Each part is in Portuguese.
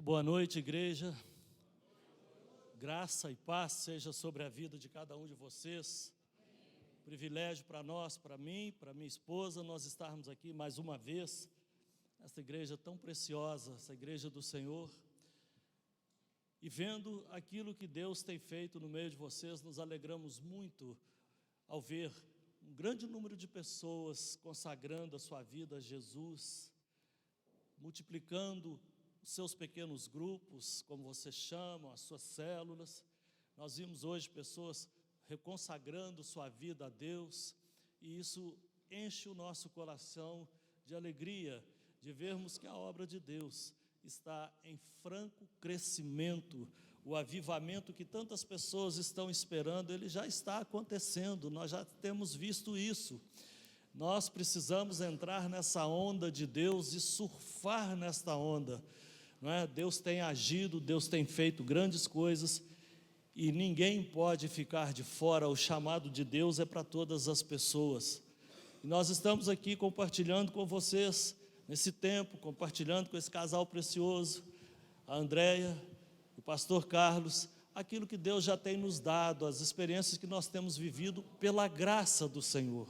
Boa noite, igreja. Graça e paz seja sobre a vida de cada um de vocês. Privilégio para nós, para mim, para minha esposa, nós estarmos aqui mais uma vez, essa igreja tão preciosa, essa igreja do Senhor, e vendo aquilo que Deus tem feito no meio de vocês, nos alegramos muito ao ver um grande número de pessoas consagrando a sua vida a Jesus, multiplicando os seus pequenos grupos, como vocês chamam, as suas células. Nós vimos hoje pessoas reconsagrando sua vida a Deus, e isso enche o nosso coração de alegria, de vermos que a obra de Deus está em franco crescimento. O avivamento que tantas pessoas estão esperando, ele já está acontecendo, nós já temos visto isso. Nós precisamos entrar nessa onda de Deus e surfar nesta onda, não é? Deus tem agido, Deus tem feito grandes coisas, e ninguém pode ficar de fora. O chamado de Deus é para todas as pessoas. E nós estamos aqui compartilhando com vocês, nesse tempo, compartilhando com esse casal precioso, a Andréia, o pastor Carlos, aquilo que Deus já tem nos dado, as experiências que nós temos vivido pela graça do Senhor.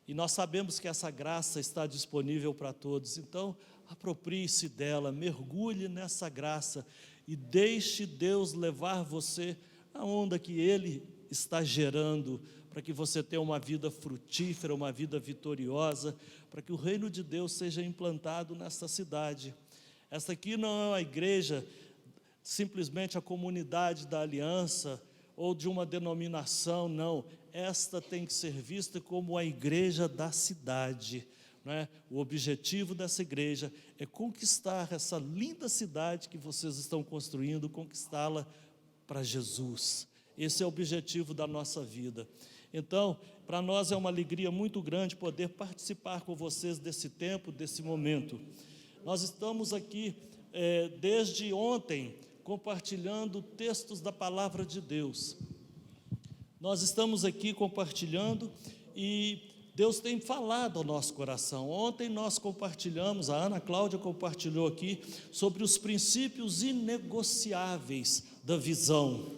E nós sabemos que essa graça está disponível para todos, então aproprie-se dela, mergulhe nessa graça e deixe Deus levar você à onda que Ele está gerando, para que você tenha uma vida frutífera, uma vida vitoriosa, para que o reino de Deus seja implantado nesta cidade. Esta aqui não é uma igreja, simplesmente a comunidade da aliança, ou de uma denominação, não. Esta tem que ser vista como a igreja da cidade, não é? O objetivo dessa igreja é conquistar essa linda cidade que vocês estão construindo, conquistá-la para Jesus. Esse é o objetivo da nossa vida. Então, para nós é uma alegria muito grande poder participar com vocês desse tempo, desse momento. Nós estamos aqui desde ontem, compartilhando textos da palavra de Deus. Nós estamos aqui compartilhando e Deus tem falado ao nosso coração. Ontem nós compartilhamos, a Ana Cláudia compartilhou aqui sobre os princípios inegociáveis da visão.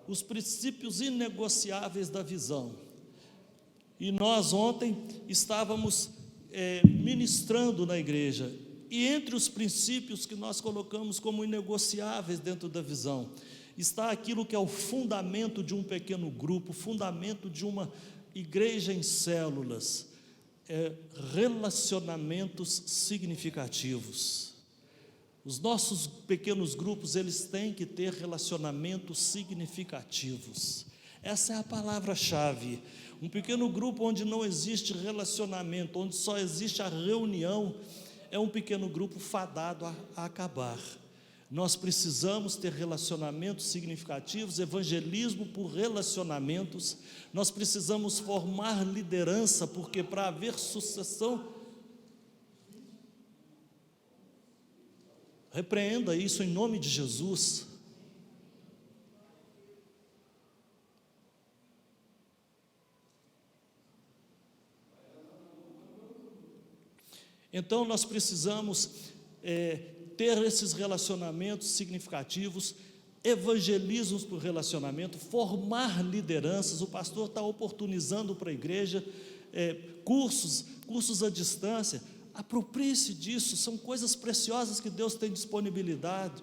Os princípios inegociáveis da visão. E nós ontem estávamos ministrando na igreja. E entre os princípios que nós colocamos como inegociáveis dentro da visão, está aquilo que é o fundamento de um pequeno grupo, o fundamento de uma igreja em células, relacionamentos significativos. Os nossos pequenos grupos, eles têm que ter relacionamentos significativos. Essa é a palavra-chave. Um pequeno grupo onde não existe relacionamento, onde só existe a reunião, é um pequeno grupo fadado a acabar. Nós precisamos ter relacionamentos significativos, evangelismo por relacionamentos. Nós precisamos formar liderança, porque para haver sucessão, repreenda isso em nome de Jesus. Então nós precisamos ter esses relacionamentos significativos, evangelismos por relacionamento, formar lideranças. O pastor está oportunizando para a igreja cursos à distância. Aproprie-se disso, são coisas preciosas que Deus tem disponibilizado.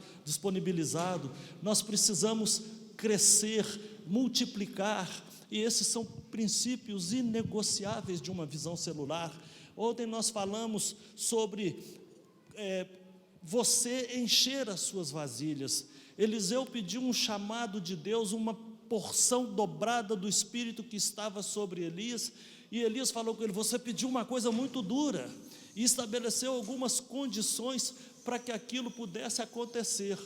Nós precisamos crescer, multiplicar, e esses são princípios inegociáveis de uma visão celular. Ontem nós falamos sobre você encher as suas vasilhas. Eliseu pediu um chamado de Deus, uma porção dobrada do Espírito que estava sobre Elias, e Elias falou com ele: você pediu uma coisa muito dura, e estabeleceu algumas condições para que aquilo pudesse acontecer.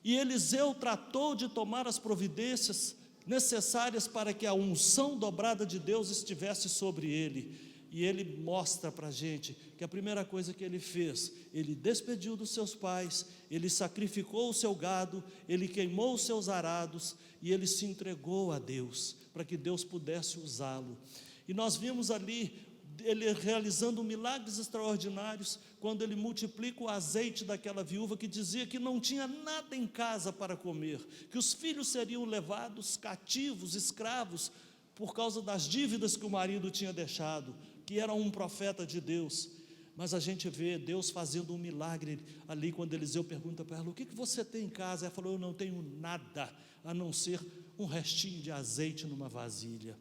E Eliseu tratou de tomar as providências necessárias para que a unção dobrada de Deus estivesse sobre ele. E ele mostra para a gente que a primeira coisa que ele fez, ele despediu dos seus pais, ele sacrificou o seu gado, ele queimou os seus arados, e ele se entregou a Deus, para que Deus pudesse usá-lo. E nós vimos ali ele realizando milagres extraordinários, quando ele multiplica o azeite daquela viúva que dizia que não tinha nada em casa para comer, que os filhos seriam levados cativos, escravos, por causa das dívidas que o marido tinha deixado, que era um profeta de Deus. Mas a gente vê Deus fazendo um milagre ali, quando Eliseu pergunta para ela: o que você tem em casa? Ela falou: eu não tenho nada, a não ser um restinho de azeite numa vasilha.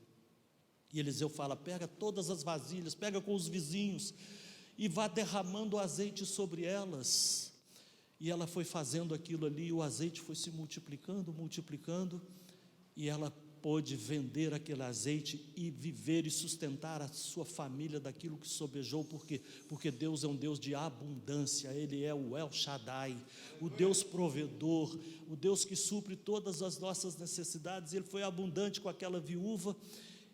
E Eliseu fala: pega todas as vasilhas, pega com os vizinhos, e vá derramando o azeite sobre elas. E ela foi fazendo aquilo ali, e o azeite foi se multiplicando, multiplicando, e ela pôde vender aquele azeite e viver e sustentar a sua família daquilo que sobejou. Por quê? Porque Deus é um Deus de abundância. Ele é o El Shaddai, o Deus provedor, o Deus que supre todas as nossas necessidades. Ele foi abundante com aquela viúva,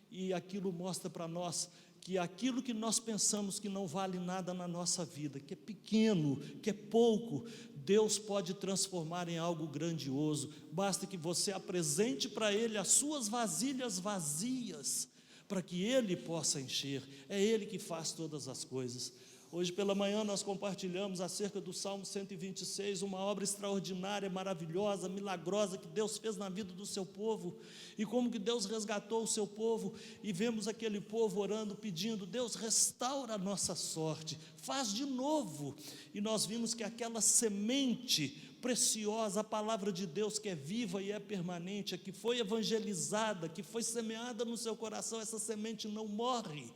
e aquilo mostra para nós que aquilo que nós pensamos que não vale nada na nossa vida, que é pequeno, que é pouco, Deus pode transformar em algo grandioso. Basta que você apresente para Ele as suas vasilhas vazias, para que Ele possa encher. É Ele que faz todas as coisas. Hoje pela manhã nós compartilhamos acerca do Salmo 126, uma obra extraordinária, maravilhosa, milagrosa que Deus fez na vida do seu povo, e como que Deus resgatou o seu povo, e vemos aquele povo orando, pedindo: Deus, restaura a nossa sorte, faz de novo. E nós vimos que aquela semente preciosa, a palavra de Deus que é viva e é permanente, a que foi evangelizada, que foi semeada no seu coração, essa semente não morre.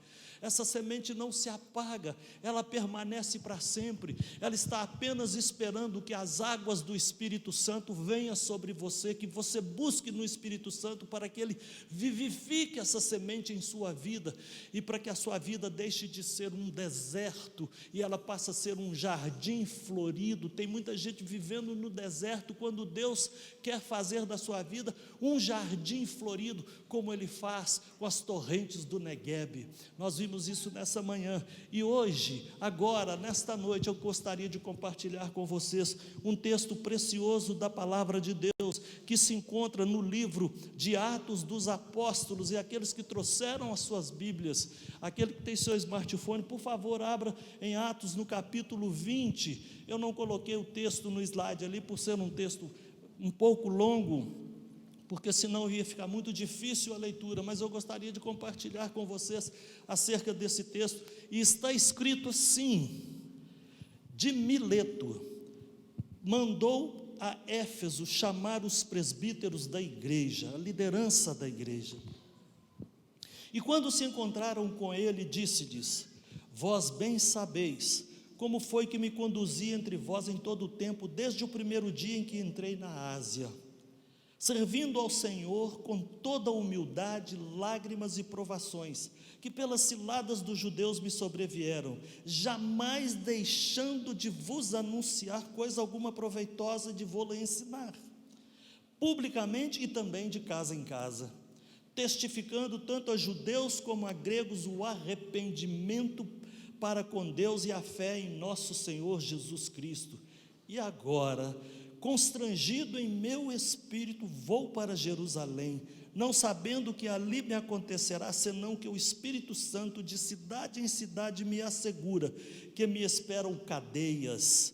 Essa semente não se apaga, ela permanece para sempre. Ela está apenas esperando que as águas do Espírito Santo venham sobre você, que você busque no Espírito Santo para que Ele vivifique essa semente em sua vida, e para que a sua vida deixe de ser um deserto e ela passe a ser um jardim florido. Tem muita gente vivendo no deserto, quando Deus quer fazer da sua vida um jardim florido, como Ele faz com as torrentes do Neguebe. Nós vimos isso nessa manhã, e hoje, agora, nesta noite, eu gostaria de compartilhar com vocês um texto precioso da palavra de Deus, que se encontra no livro de Atos dos Apóstolos. E aqueles que trouxeram as suas Bíblias, aquele que tem seu smartphone, por favor, abra em Atos no capítulo 20, eu não coloquei o texto no slide ali, por ser um texto um pouco longo, porque senão ia ficar muito difícil a leitura, mas eu gostaria de compartilhar com vocês acerca desse texto. E está escrito assim: de Mileto mandou a Éfeso chamar os presbíteros da igreja, a liderança da igreja, e quando se encontraram com ele, disse-lhes: vós bem sabeis como foi que me conduzi entre vós em todo o tempo, desde o primeiro dia em que entrei na Ásia, servindo ao Senhor com toda humildade, lágrimas e provações, que pelas ciladas dos judeus me sobrevieram, jamais deixando de vos anunciar coisa alguma proveitosa, de vô-la ensinar, publicamente e também de casa em casa, testificando tanto a judeus como a gregos o arrependimento para com Deus e a fé em nosso Senhor Jesus Cristo. E agora, constrangido em meu espírito, vou para Jerusalém, não sabendo que ali me acontecerá, senão que o Espírito Santo de cidade em cidade me assegura que me esperam cadeias,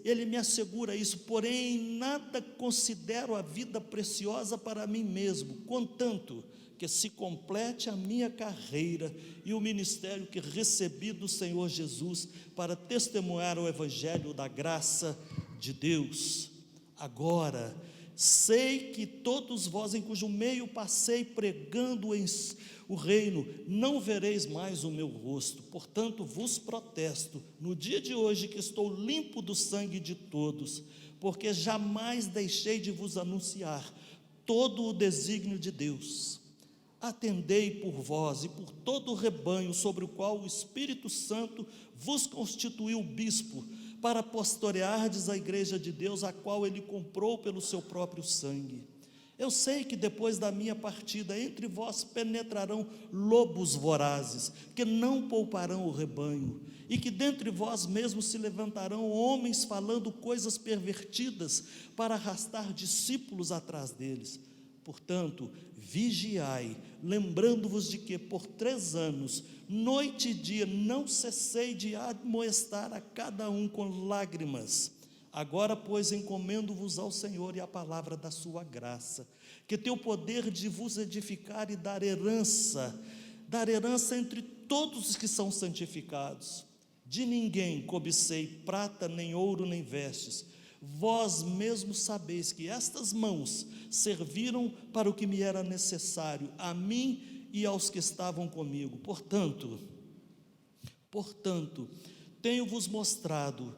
ele me assegura isso. Porém, em nada considero a vida preciosa para mim mesmo, contanto que se complete a minha carreira e o ministério que recebi do Senhor Jesus, para testemunhar o evangelho da graça de Deus. Agora, sei que todos vós, em cujo meio passei pregando o reino, não vereis mais o meu rosto. Portanto, vos protesto, no dia de hoje, que estou limpo do sangue de todos, porque jamais deixei de vos anunciar todo o desígnio de Deus. Atendei por vós e por todo o rebanho sobre o qual o Espírito Santo vos constituiu bispo, para pastoreardes a igreja de Deus, a qual Ele comprou pelo seu próprio sangue. Eu sei que depois da minha partida entre vós penetrarão lobos vorazes, que não pouparão o rebanho, e que dentre vós mesmos se levantarão homens falando coisas pervertidas, para arrastar discípulos atrás deles. Portanto, vigiai, lembrando-vos de que por 3 anos, noite e dia, não cessei de admoestar a cada um com lágrimas. Agora, pois, encomendo-vos ao Senhor e à palavra da sua graça, que tem o poder de vos edificar e dar herança entre todos os que são santificados. De ninguém cobicei prata, nem ouro, nem vestes. Vós mesmos sabeis que estas mãos serviram para o que me era necessário, a mim e aos que estavam comigo. Portanto, tenho-vos mostrado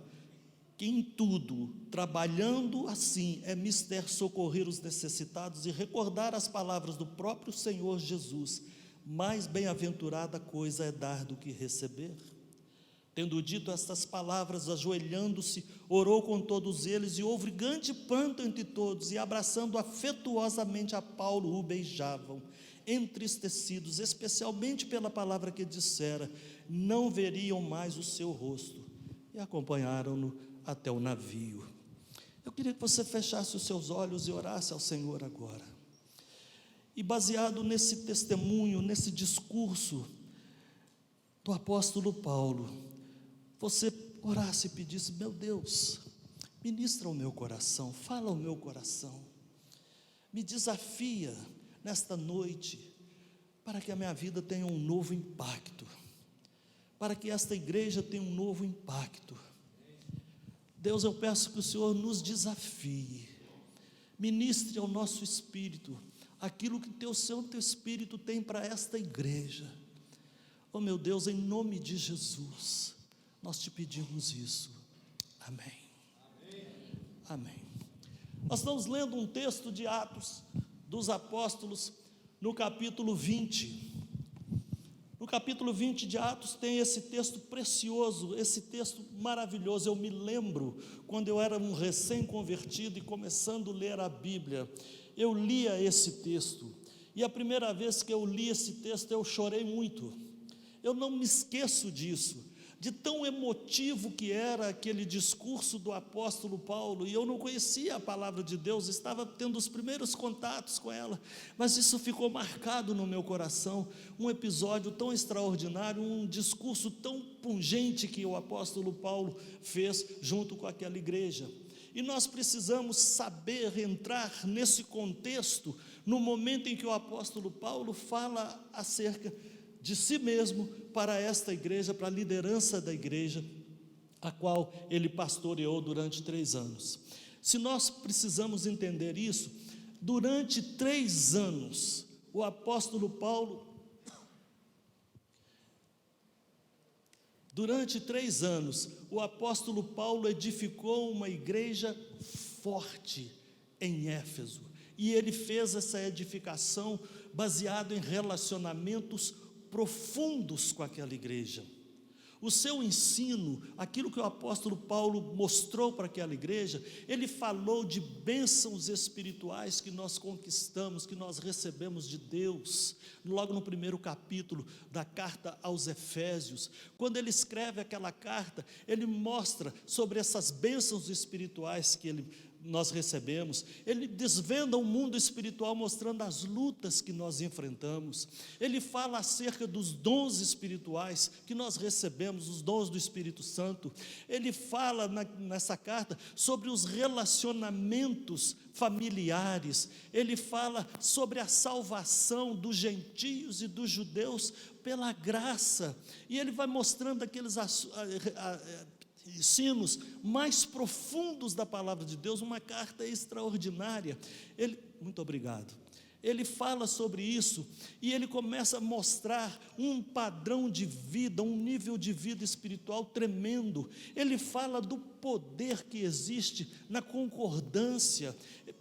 que em tudo, trabalhando assim, é mister socorrer os necessitados e recordar as palavras do próprio Senhor Jesus: mais bem-aventurada coisa é dar do que receber. Tendo dito estas palavras, ajoelhando-se, orou com todos eles, e houve grande pranto entre todos, e abraçando afetuosamente a Paulo, o beijavam, entristecidos, especialmente pela palavra que dissera, não veriam mais o seu rosto, e acompanharam-no até o navio. Eu queria que você fechasse os seus olhos e orasse ao Senhor agora. E baseado nesse testemunho, nesse discurso do apóstolo Paulo, você orasse e pedisse: meu Deus, ministra o meu coração, fala ao meu coração, me desafia nesta noite, para que a minha vida tenha um novo impacto, para que esta igreja tenha um novo impacto. Deus, eu peço que o Senhor nos desafie, ministre ao nosso espírito aquilo que teu Santo Espírito tem para esta igreja. Oh meu Deus, em nome de Jesus, nós te pedimos isso. Amém. Amém. Nós estamos lendo um texto de Atos dos Apóstolos, no capítulo 20. No capítulo 20 de Atos tem esse texto precioso, esse texto maravilhoso. Eu me lembro, quando eu era um recém-convertido e começando a ler a Bíblia, eu lia esse texto, e a primeira vez que eu li esse texto, eu chorei muito. Eu não me esqueço disso, de tão emotivo que era aquele discurso do apóstolo Paulo, e eu não conhecia a palavra de Deus, estava tendo os primeiros contatos com ela, mas isso ficou marcado no meu coração, um episódio tão extraordinário, um discurso tão pungente que o apóstolo Paulo fez junto com aquela igreja. E nós precisamos saber entrar nesse contexto, no momento em que o apóstolo Paulo fala acerca de si mesmo para esta igreja, para a liderança da igreja, a qual ele pastoreou durante 3 anos. Se nós precisamos entender isso, durante 3 anos, o apóstolo Paulo, edificou uma igreja forte em Éfeso, e ele fez essa edificação baseado em relacionamentos profundos com aquela igreja. O seu ensino, aquilo que o apóstolo Paulo mostrou para aquela igreja, ele falou de bênçãos espirituais que nós conquistamos, que nós recebemos de Deus, logo no primeiro capítulo da carta aos Efésios. Quando ele escreve aquela carta, ele mostra sobre essas bênçãos espirituais que nós recebemos. Ele desvenda o mundo espiritual, mostrando as lutas que nós enfrentamos. Ele fala acerca dos dons espirituais que nós recebemos, os dons do Espírito Santo. Ele fala nessa carta sobre os relacionamentos familiares. Ele fala sobre a salvação dos gentios e dos judeus pela graça, e ele vai mostrando aqueles ensinos mais profundos da palavra de Deus, uma carta extraordinária. Muito obrigado. Ele fala sobre isso, e ele começa a mostrar um padrão de vida, um nível de vida espiritual tremendo. Ele fala do poder que existe na concordância,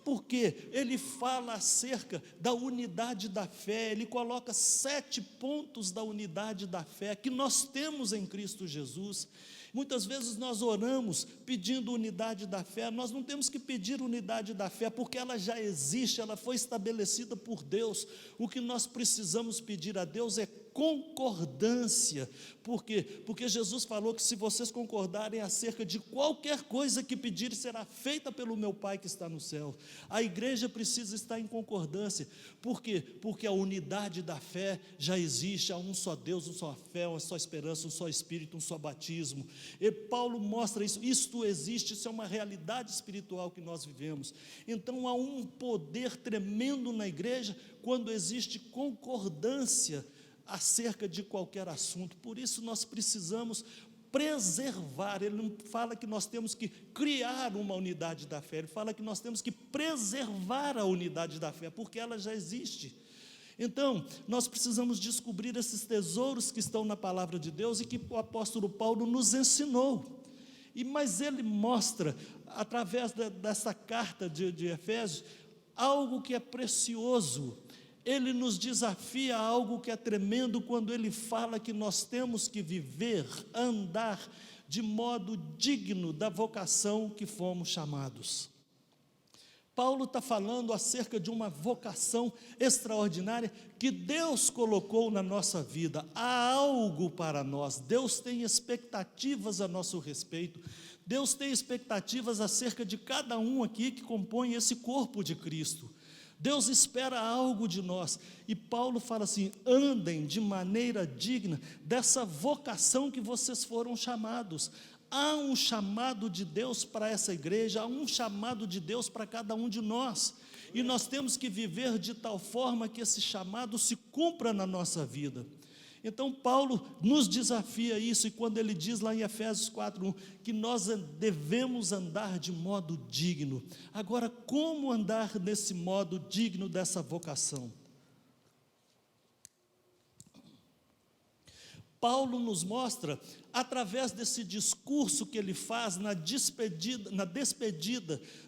porque ele fala acerca da unidade da fé. Ele coloca 7 pontos da unidade da fé que nós temos em Cristo Jesus. Muitas vezes nós oramos pedindo unidade da fé. Nós não temos que pedir unidade da fé, porque ela já existe, ela foi estabelecida por Deus. O que nós precisamos pedir a Deus é concordância. Por quê? Porque Jesus falou que se vocês concordarem acerca de qualquer coisa que pedirem, será feita pelo meu Pai que está no céu. A igreja precisa estar em concordância. Por quê? Porque a unidade da fé já existe. Há um só Deus, uma só fé, uma só esperança, um só Espírito, um só batismo. E Paulo mostra isso. Isto existe, isso é uma realidade espiritual que nós vivemos. Então há um poder tremendo na igreja quando existe concordância acerca de qualquer assunto. Por isso nós precisamos preservar. Ele não fala que nós temos que criar uma unidade da fé, ele fala que nós temos que preservar a unidade da fé, porque ela já existe. Então, nós precisamos descobrir esses tesouros que estão na palavra de Deus e que o apóstolo Paulo nos ensinou. Mas ele mostra, através dessa carta de Efésios, algo que é precioso. Ele nos desafia a algo que é tremendo quando ele fala que nós temos que viver, andar de modo digno da vocação que fomos chamados. Paulo está falando acerca de uma vocação extraordinária que Deus colocou na nossa vida. Há algo para nós, Deus tem expectativas a nosso respeito, Deus tem expectativas acerca de cada um aqui que compõe esse corpo de Cristo. Deus espera algo de nós, e Paulo fala assim: andem de maneira digna dessa vocação que vocês foram chamados. Há um chamado de Deus para essa igreja, há um chamado de Deus para cada um de nós, e nós temos que viver de tal forma que esse chamado se cumpra na nossa vida. Então Paulo nos desafia isso, e quando ele diz lá em Efésios 4:1, que nós devemos andar de modo digno. Agora, como andar nesse modo digno dessa vocação? Paulo nos mostra, através desse discurso que ele faz na despedida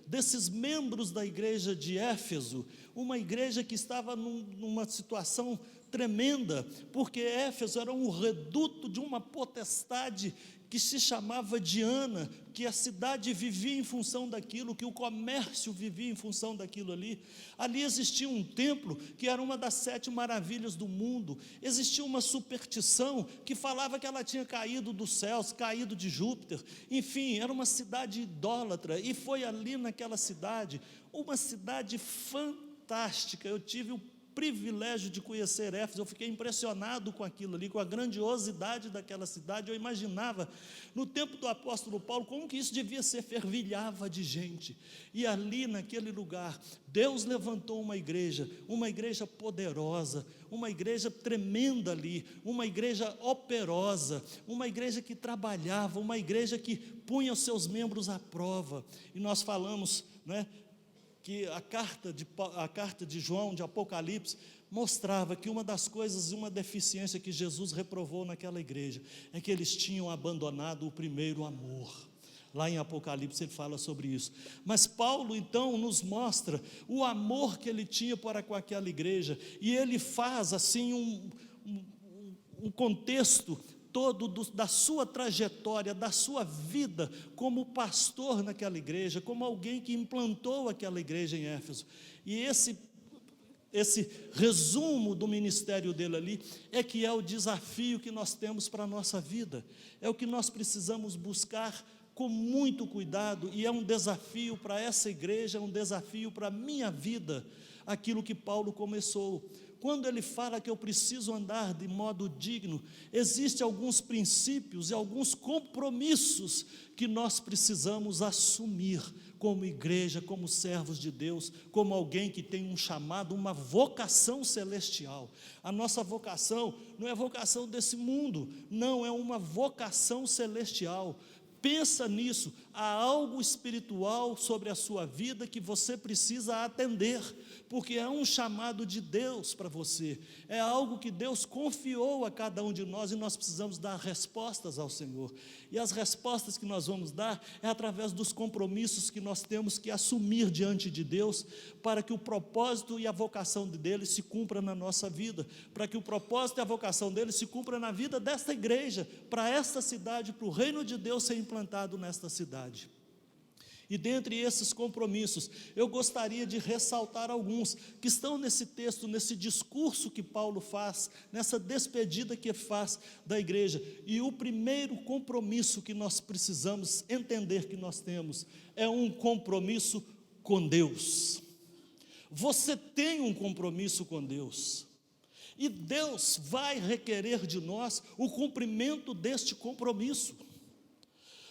desses membros da igreja de Éfeso, uma igreja que estava numa situação tremenda, porque Éfeso era um reduto de uma potestade que se chamava Diana, que a cidade vivia em função daquilo, que o comércio vivia em função daquilo ali. Ali existia um templo que era uma das 7 maravilhas do mundo. Existia uma superstição que falava que ela tinha caído dos céus, caído de Júpiter. Enfim, era uma cidade idólatra, e foi ali naquela cidade, uma cidade fantástica. Eu tive o privilégio de conhecer Éfeso, eu fiquei impressionado com aquilo ali, com a grandiosidade daquela cidade. Eu imaginava, no tempo do apóstolo Paulo, como que isso devia ser, fervilhava de gente, e ali naquele lugar, Deus levantou uma igreja poderosa, uma igreja tremenda ali, uma igreja operosa, uma igreja que trabalhava, uma igreja que punha os seus membros à prova. E nós falamos, que a carta de João, de Apocalipse, mostrava que uma das coisas, uma deficiência que Jesus reprovou naquela igreja, é que eles tinham abandonado o primeiro amor. Lá em Apocalipse ele fala sobre isso. Mas Paulo então nos mostra o amor que ele tinha para com aquela igreja, e ele faz assim um contexto todo da sua trajetória, da sua vida como pastor naquela igreja, como alguém que implantou aquela igreja em Éfeso. E esse resumo do ministério dele ali é que é o desafio que nós temos para a nossa vida, é o que nós precisamos buscar com muito cuidado, e é um desafio para essa igreja, é um desafio para a minha vida, aquilo que Paulo começou. Quando ele fala que eu preciso andar de modo digno, existem alguns princípios e alguns compromissos que nós precisamos assumir como igreja, como servos de Deus, como alguém que tem um chamado, uma vocação celestial. A nossa vocação não é vocação desse mundo, não, é uma vocação celestial. Pensa nisso, há algo espiritual sobre a sua vida que você precisa atender, porque é um chamado de Deus para você, é algo que Deus confiou a cada um de nós, e nós precisamos dar respostas ao Senhor. E as respostas que nós vamos dar é através dos compromissos que nós temos que assumir diante de Deus, para que o propósito e a vocação dele se cumpra na nossa vida, para que o propósito e a vocação dele se cumpra na vida desta igreja, para esta cidade, para o reino de Deus ser implantado nesta cidade. E dentre esses compromissos, eu gostaria de ressaltar alguns que estão nesse texto, nesse discurso que Paulo faz, nessa despedida que ele faz da igreja. E o primeiro compromisso que nós precisamos entender que nós temos é um compromisso com Deus. Você tem um compromisso com Deus. E Deus vai requerer de nós o cumprimento deste compromisso.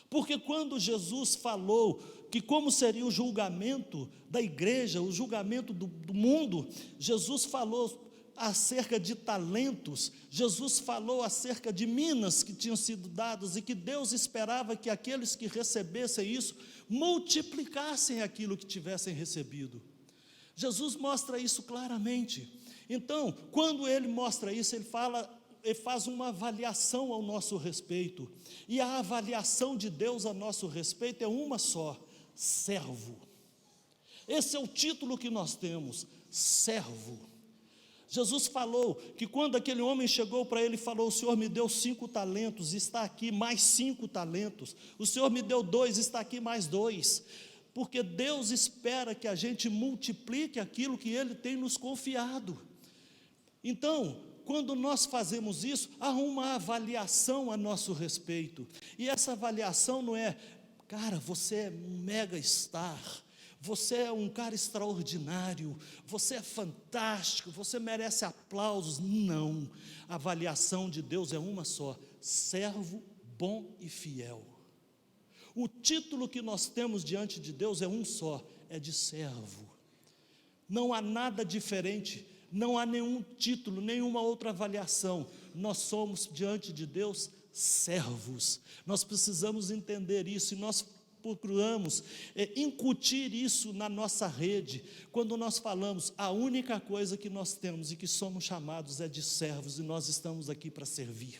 Porque quando Jesus falou que como seria o julgamento da igreja, o julgamento do mundo, Jesus falou acerca de talentos, Jesus falou acerca de minas que tinham sido dadas e que Deus esperava que aqueles que recebessem isso, multiplicassem aquilo que tivessem recebido. Jesus mostra isso claramente. Então, quando ele mostra isso, ele faz uma avaliação ao nosso respeito, e a avaliação de Deus a nosso respeito é uma só: servo. Esse é o título que nós temos, servo. Jesus falou que quando aquele homem chegou para ele e falou: o Senhor me deu 5 talentos, está aqui mais 5 talentos, o Senhor me deu 2, está aqui mais 2, porque Deus espera que a gente multiplique aquilo que Ele tem nos confiado. Então, quando nós fazemos isso, há uma avaliação a nosso respeito, e essa avaliação não é: cara, você é um mega star, você é um cara extraordinário, você é fantástico, você merece aplausos. Não, a avaliação de Deus é uma só: servo bom e fiel. O título que nós temos diante de Deus é um só, é de servo. Não há nada diferente, não há nenhum título, nenhuma outra avaliação. Nós somos diante de Deus servos. Nós precisamos entender isso, e nós procuramos incutir isso na nossa rede, quando nós falamos: a única coisa que nós temos e que somos chamados é de servos, e nós estamos aqui para servir.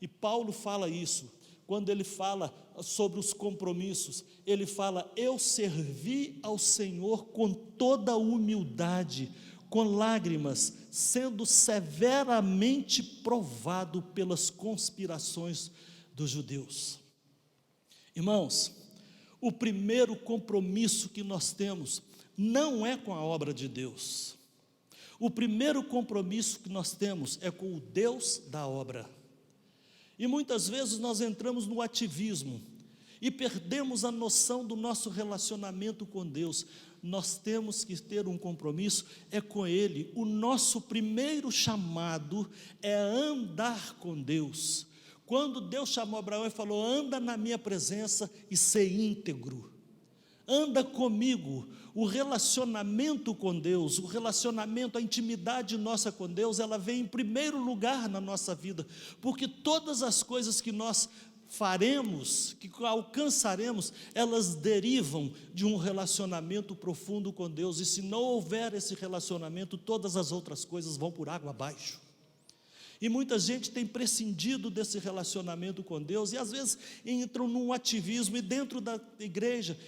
E Paulo fala isso, quando ele fala sobre os compromissos, ele fala: eu servi ao Senhor com toda humildade, com lágrimas, sendo severamente provado pelas conspirações dos judeus. Irmãos, o primeiro compromisso que nós temos não é com a obra de Deus. O primeiro compromisso que nós temos é com o Deus da obra. E muitas vezes nós entramos no ativismo e perdemos a noção do nosso relacionamento com Deus. Nós temos que ter um compromisso, é com Ele. O nosso primeiro chamado é andar com Deus. Quando Deus chamou Abraão e falou: anda na minha presença e ser íntegro, anda comigo. O relacionamento com Deus, o relacionamento, a intimidade nossa com Deus, ela vem em primeiro lugar na nossa vida, porque todas as coisas que nós faremos, que alcançaremos, elas derivam de um relacionamento profundo com Deus, e se não houver esse relacionamento, todas as outras coisas vão por água abaixo. E muita gente tem prescindido desse relacionamento com Deus, e às vezes entram num ativismo, e dentro da igreja,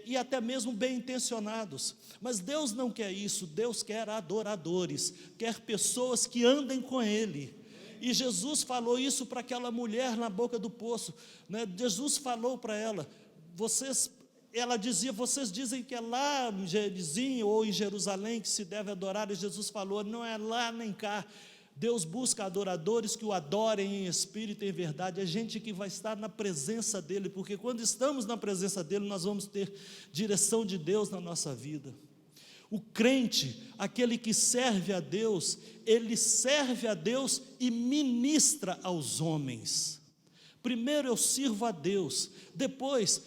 e até mesmo bem intencionados, mas Deus não quer isso. Deus quer adoradores, quer pessoas que andem com Ele. E Jesus falou isso para aquela mulher na boca do poço, né? Jesus falou para ela: ela dizia: vocês dizem que é lá em Gerizim ou em Jerusalém que se deve adorar, e Jesus falou: não é lá nem cá. Deus busca adoradores que o adorem em espírito e em verdade. É gente que vai estar na presença dEle, porque quando estamos na presença dEle, nós vamos ter direção de Deus na nossa vida. O crente, aquele que serve a Deus, ele serve a Deus e ministra aos homens. Primeiro eu sirvo a Deus, depois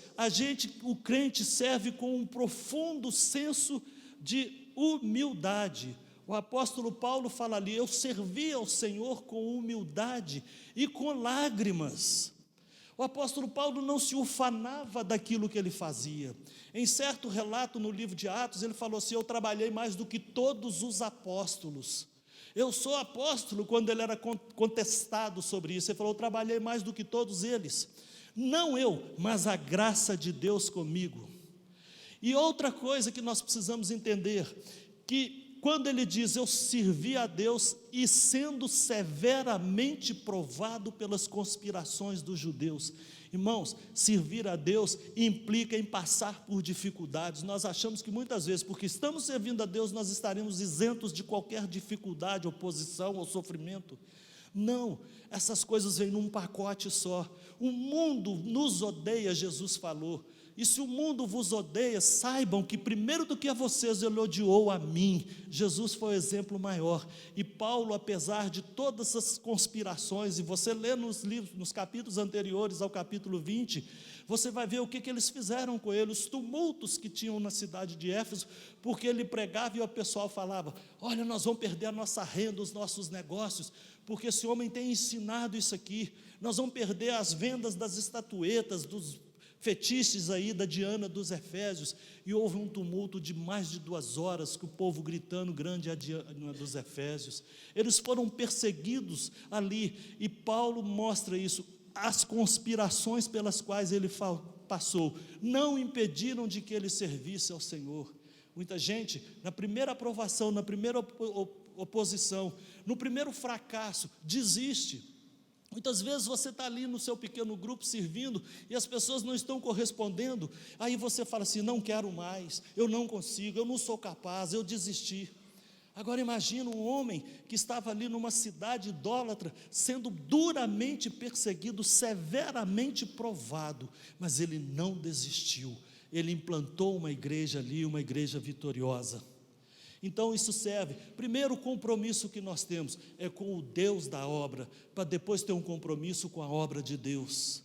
o crente serve com um profundo senso de humildade. O apóstolo Paulo fala ali: eu servi ao Senhor com humildade e com lágrimas. O apóstolo Paulo não se ufanava daquilo que ele fazia. Em certo relato no livro de Atos, ele falou assim: eu trabalhei mais do que todos os apóstolos. Eu sou apóstolo. Quando ele era contestado sobre isso, ele falou: eu trabalhei mais do que todos eles. Não eu, mas a graça de Deus comigo. E outra coisa que nós precisamos entender, que quando ele diz, eu servi a Deus e sendo severamente provado pelas conspirações dos judeus. Irmãos, servir a Deus implica em passar por dificuldades. Nós achamos que muitas vezes, porque estamos servindo a Deus, nós estaremos isentos de qualquer dificuldade, oposição ou sofrimento. Não, essas coisas vêm num pacote só. O mundo nos odeia, Jesus falou. E se o mundo vos odeia, saibam que primeiro do que a vocês, ele odiou a mim. Jesus foi o exemplo maior. E Paulo, apesar de todas essas conspirações, e você lê nos livros, nos capítulos anteriores ao capítulo 20, você vai ver o que eles fizeram com ele, os tumultos que tinham na cidade de Éfeso, porque ele pregava e o pessoal falava, olha, nós vamos perder a nossa renda, os nossos negócios, porque esse homem tem ensinado isso aqui, nós vamos perder as vendas das estatuetas, dos fetiches aí da Diana dos Efésios, e houve um tumulto de mais de 2 horas, que o povo gritando, grande é a Diana dos Efésios. Eles foram perseguidos ali, e Paulo mostra isso, as conspirações pelas quais ele passou, não impediram de que ele servisse ao Senhor. Muita gente, na primeira aprovação, na primeira oposição, no primeiro fracasso, desiste. Muitas vezes você está ali no seu pequeno grupo servindo e as pessoas não estão correspondendo, aí você fala assim, não quero mais, eu não consigo, eu não sou capaz, eu desisti. Agora imagina um homem que estava ali numa cidade idólatra, sendo duramente perseguido, severamente provado, mas ele não desistiu, ele implantou uma igreja ali, uma igreja vitoriosa. Então isso serve, primeiro o compromisso que nós temos é com o Deus da obra, para depois ter um compromisso com a obra de Deus.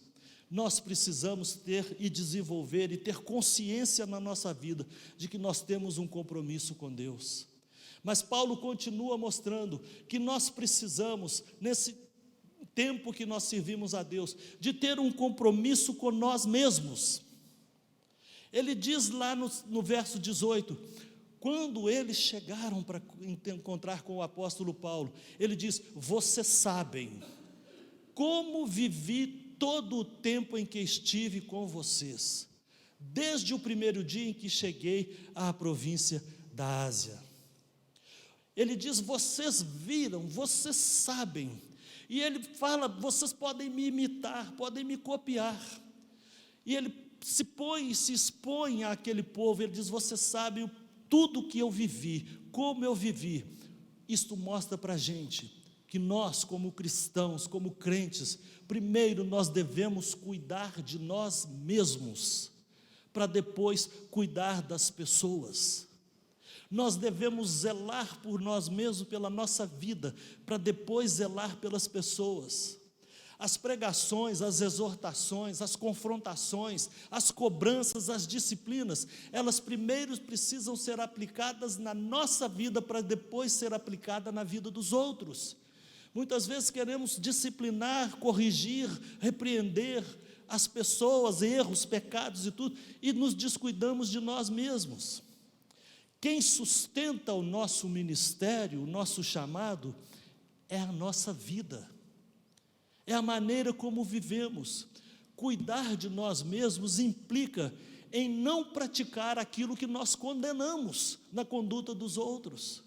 Nós precisamos ter e desenvolver e ter consciência na nossa vida, de que nós temos um compromisso com Deus. Mas Paulo continua mostrando que nós precisamos, nesse tempo que nós servimos a Deus, de ter um compromisso com nós mesmos. Ele diz lá no verso 18, quando eles chegaram para encontrar com o apóstolo Paulo, ele diz, vocês sabem como vivi todo o tempo em que estive com vocês, desde o primeiro dia em que cheguei à província da Ásia. Ele diz, vocês viram, vocês sabem, e ele fala, vocês podem me imitar, podem me copiar, e ele se expõe àquele povo, ele diz, vocês sabem tudo que eu vivi, como eu vivi. Isto mostra para a gente que nós, como cristãos, como crentes, primeiro nós devemos cuidar de nós mesmos, para depois cuidar das pessoas. Nós devemos zelar por nós mesmos, pela nossa vida, para depois zelar pelas pessoas. As pregações, as exortações, as confrontações, as cobranças, as disciplinas, elas primeiro precisam ser aplicadas na nossa vida, para depois ser aplicada na vida dos outros. Muitas vezes queremos disciplinar, corrigir, repreender as pessoas, erros, pecados e tudo, e nos descuidamos de nós mesmos. Quem sustenta o nosso ministério, o nosso chamado, é a nossa vida. É a maneira como vivemos. Cuidar de nós mesmos implica em não praticar aquilo que nós condenamos na conduta dos outros.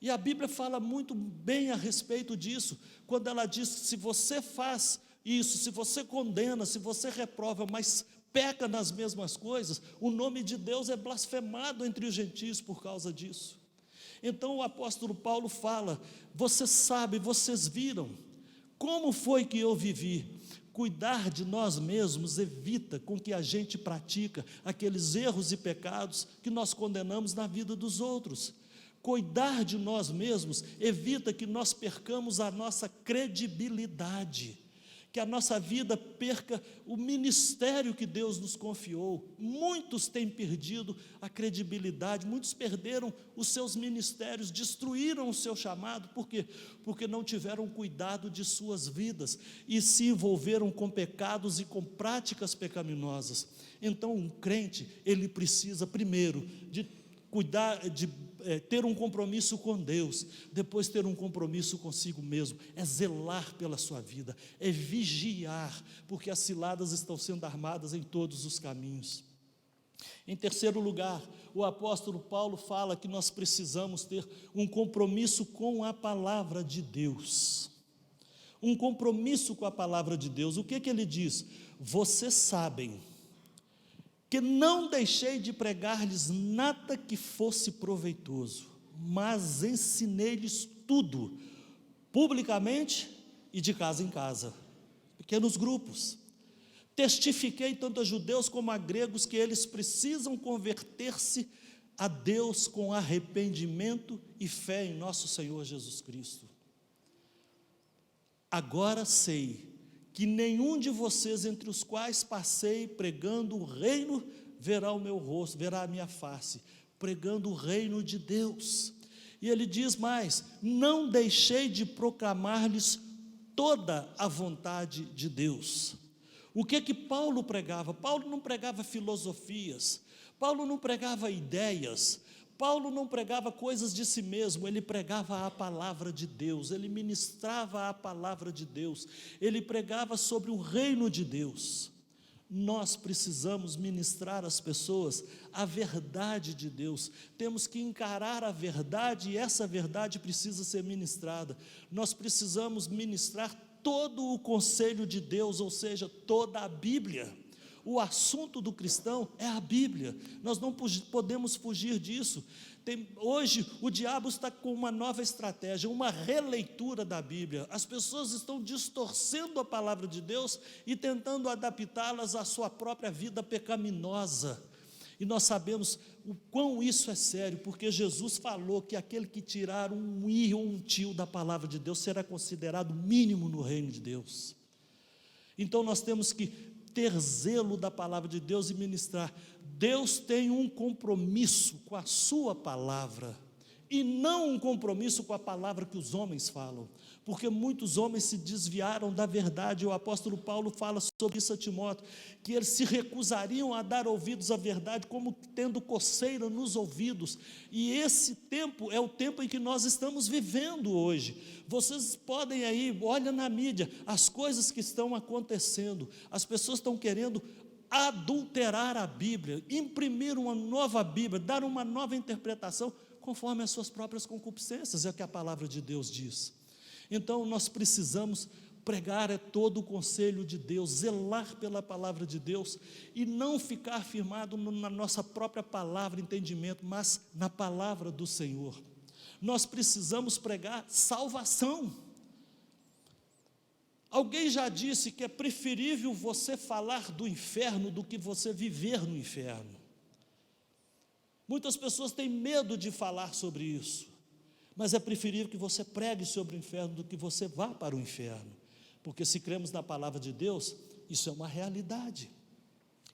E a Bíblia fala muito bem a respeito disso, quando ela diz que se você faz isso, se você condena, se você reprova, mas peca nas mesmas coisas, o nome de Deus é blasfemado entre os gentios por causa disso. Então o apóstolo Paulo fala, vocês sabem, vocês viram, como foi que eu vivi? Cuidar de nós mesmos evita com que a gente pratica aqueles erros e pecados que nós condenamos na vida dos outros. Cuidar de nós mesmos evita que nós percamos a nossa credibilidade, que a nossa vida perca o ministério que Deus nos confiou. Muitos têm perdido a credibilidade, muitos perderam os seus ministérios, destruíram o seu chamado, por quê? Porque não tiveram cuidado de suas vidas e se envolveram com pecados e com práticas pecaminosas. Então um crente, ele precisa primeiro de cuidar, de ter um compromisso com Deus, depois ter um compromisso consigo mesmo, é zelar pela sua vida, é vigiar, porque as ciladas estão sendo armadas em todos os caminhos. Em terceiro lugar, o apóstolo Paulo fala que nós precisamos ter um compromisso com a palavra de Deus. Um compromisso com a palavra de Deus. O que ele diz? Vocês sabem que não deixei de pregar-lhes nada que fosse proveitoso, mas ensinei-lhes tudo, publicamente e de casa em casa, pequenos grupos. Testifiquei tanto a judeus como a gregos que eles precisam converter-se a Deus com arrependimento e fé em nosso Senhor Jesus Cristo. Agora sei que nenhum de vocês, entre os quais passei pregando o reino, verá o meu rosto, verá a minha face, pregando o reino de Deus. E ele diz mais: não deixei de proclamar-lhes toda a vontade de Deus. O que Paulo pregava? Paulo não pregava filosofias, Paulo não pregava ideias, Paulo não pregava coisas de si mesmo, ele pregava a palavra de Deus, ele ministrava a palavra de Deus, ele pregava sobre o reino de Deus. Nós precisamos ministrar às pessoas a verdade de Deus, temos que encarar a verdade, e essa verdade precisa ser ministrada. Nós precisamos ministrar todo o conselho de Deus, ou seja, toda a Bíblia. O assunto do cristão é a Bíblia, nós não podemos fugir disso. Hoje o diabo está com uma nova estratégia, uma releitura da Bíblia. As pessoas estão distorcendo a palavra de Deus e tentando adaptá-las à sua própria vida pecaminosa. E nós sabemos o quão isso é sério, porque Jesus falou que aquele que tirar um i ou um tio da palavra de Deus será considerado mínimo no reino de Deus. Então nós temos que ter zelo da palavra de Deus e ministrar. Deus tem um compromisso com a sua palavra, e não um compromisso com a palavra que os homens falam, porque muitos homens se desviaram da verdade. O apóstolo Paulo fala sobre isso a Timóteo, que eles se recusariam a dar ouvidos à verdade, como tendo coceira nos ouvidos, e esse tempo é o tempo em que nós estamos vivendo hoje. Vocês podem aí, olha na mídia, as coisas que estão acontecendo, as pessoas estão querendo adulterar a Bíblia, imprimir uma nova Bíblia, dar uma nova interpretação, conforme as suas próprias concupiscências, é o que a palavra de Deus diz. Então nós precisamos pregar todo o conselho de Deus, zelar pela palavra de Deus, e não ficar firmado na nossa própria palavra, entendimento, mas na palavra do Senhor. Nós precisamos pregar salvação. Alguém já disse que é preferível você falar do inferno do que você viver no inferno. Muitas pessoas têm medo de falar sobre isso, mas é preferível que você pregue sobre o inferno do que você vá para o inferno, porque se cremos na palavra de Deus, isso é uma realidade.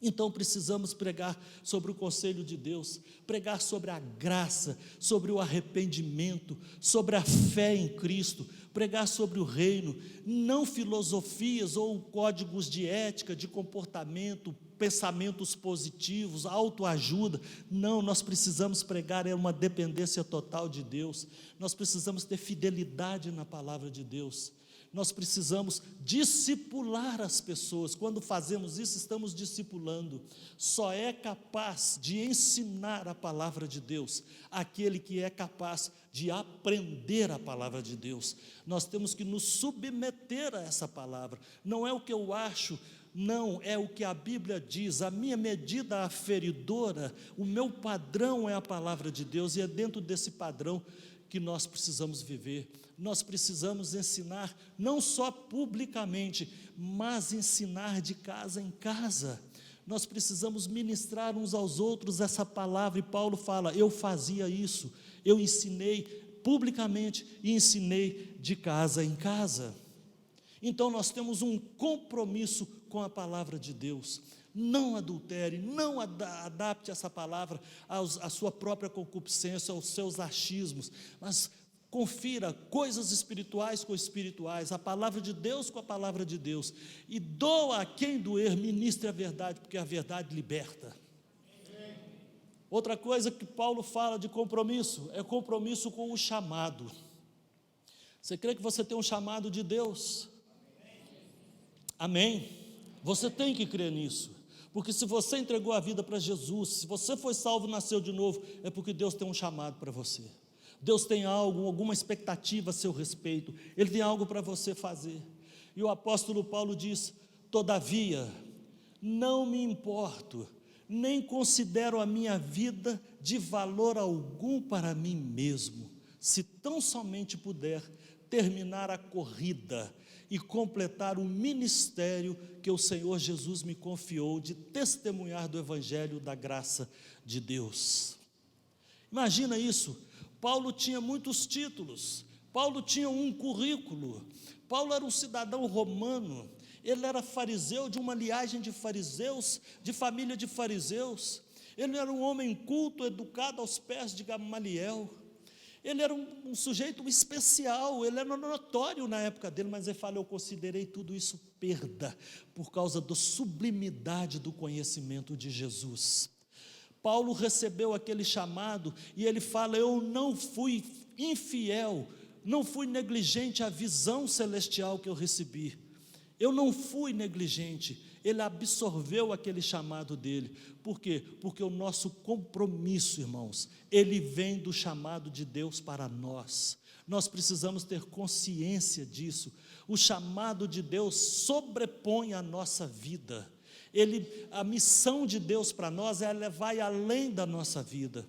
Então precisamos pregar sobre o conselho de Deus, pregar sobre a graça, sobre o arrependimento, sobre a fé em Cristo, pregar sobre o reino, não filosofias ou códigos de ética, de comportamento, pensamentos positivos, autoajuda. Não, nós precisamos pregar uma dependência total de Deus, nós precisamos ter fidelidade na palavra de Deus. Nós precisamos discipular as pessoas. Quando fazemos isso, estamos discipulando. Só é capaz de ensinar a palavra de Deus aquele que é capaz de aprender a palavra de Deus. Nós temos que nos submeter a essa palavra. Não é o que eu acho, não, é o que a Bíblia diz. A minha medida aferidora, o meu padrão é a palavra de Deus, e é dentro desse padrão que nós precisamos viver. Nós precisamos ensinar, não só publicamente, mas ensinar de casa em casa. Nós precisamos ministrar uns aos outros essa palavra, e Paulo fala: eu fazia isso, eu ensinei publicamente e ensinei de casa em casa. Então nós temos um compromisso com a palavra de Deus. Não adultere, não adapte essa palavra à sua própria concupiscência, aos seus achismos, mas confira coisas espirituais com espirituais, a palavra de Deus com a palavra de Deus, e doa a quem doer, ministre a verdade, porque a verdade liberta. Outra coisa que Paulo fala de compromisso, é compromisso com o chamado. Você crê que você tem um chamado de Deus? Amém? Você tem que crer nisso, Porque se você entregou a vida para Jesus, se você foi salvo, nasceu de novo, é porque Deus tem um chamado para você. Deus tem algo, alguma expectativa a seu respeito. Ele tem algo para você fazer. E o apóstolo Paulo diz: todavia, não me importo, nem considero a minha vida de valor algum para mim mesmo, se tão somente puder terminar a corrida e completar o ministério que o Senhor Jesus me confiou de testemunhar do evangelho da graça de Deus. Imagina isso. Paulo tinha muitos títulos, Paulo tinha um currículo, Paulo era um cidadão romano, ele era fariseu, de uma linhagem de fariseus, de família de fariseus, ele era um homem culto, educado aos pés de Gamaliel, ele era um sujeito especial, ele era notório na época dele, mas ele fala: eu considerei tudo isso perda, por causa da sublimidade do conhecimento de Jesus. Paulo recebeu aquele chamado, e ele fala: eu não fui infiel, não fui negligente à visão celestial que eu recebi, eu não fui negligente, ele absorveu aquele chamado dele. Por quê? Porque o nosso compromisso, irmãos, ele vem do chamado de Deus para nós. Nós precisamos ter consciência disso. O chamado de Deus sobrepõe a nossa vida. A missão de Deus para nós, ela vai além da nossa vida.